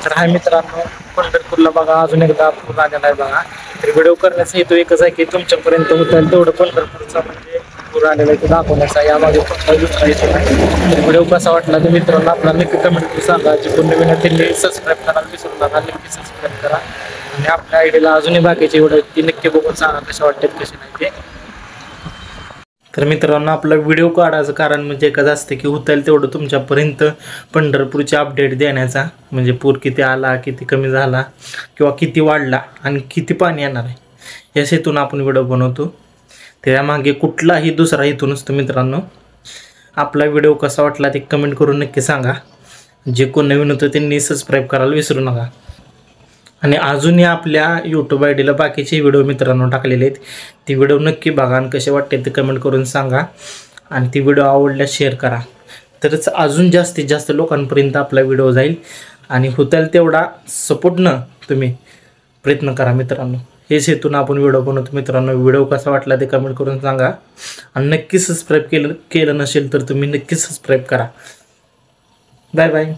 तर हा मित्रांनो पंढरपूरला बघा अजून एकदा पूर आलेला आहे बघा. तर व्हिडिओ करण्याचा हेतू एकच आहे की तुमच्यापर्यंत होतं तेवढं पंढरपूरचा म्हणजे पूर आलेला आहे ते दाखवण्याचा. यामध्ये कोणता दुसरा हेतू नाही. तर व्हिडिओ कसा वाटला तर मित्रांनो आपल्याला नक्की कमेंट करून सांगा. जे कोण नवीन आहे त्यांनी सबस्क्राईब करायला विसरू नका. नक्की सबस्क्राईब करा आणि आपल्या आयडीला अजूनही बाकीचे व्हिडिओ ती नक्की बघून सांगा कशा वाटतात कसे नाही ते. तर मित्रांनो आपला व्हिडिओ काढायचं कारण म्हणजे एकच असते की होतील तेवढं तुमच्यापर्यंत पंढरपूरचे अपडेट देण्याचा. म्हणजे पूर किती आला, किती कमी झाला किंवा किती वाढला आणि किती पाणी येणार आहे या हेतून आपण व्हिडिओ बनवतो. त्यामागे कुठलाही दुसरा हेतू नसतो मित्रांनो. आपला व्हिडिओ कसा वाटला ते कमेंट करून नक्की सांगा. जे कोण नवीन होतं त्यांनी सबस्क्राईब करायला विसरू नका. आणि अजूनही आपल्या यूट्यूब आयडीला बाकीचे व्हिडिओ मित्रांनो टाकलेले आहेत. ती व्हिडिओ नक्की बघा आणि कसे वाटते ते कमेंट करून सांगा. आणि ती व्हिडिओ आवडल्यास शेअर करा. तरच अजून जास्तीत जास्त लोकांपर्यंत आपला व्हिडिओ जाईल. आणि होतील तेवढा सपोर्टनं तुम्ही प्रयत्न करा मित्रांनो. हेच हेतून आपण व्हिडिओ बनवतो मित्रांनो. व्हिडिओ कसा वाटला ते कमेंट करून सांगा. आणि नक्की सबस्क्राईब केलं नसेल तर तुम्ही नक्की सबस्क्राईब करा. Bye bye.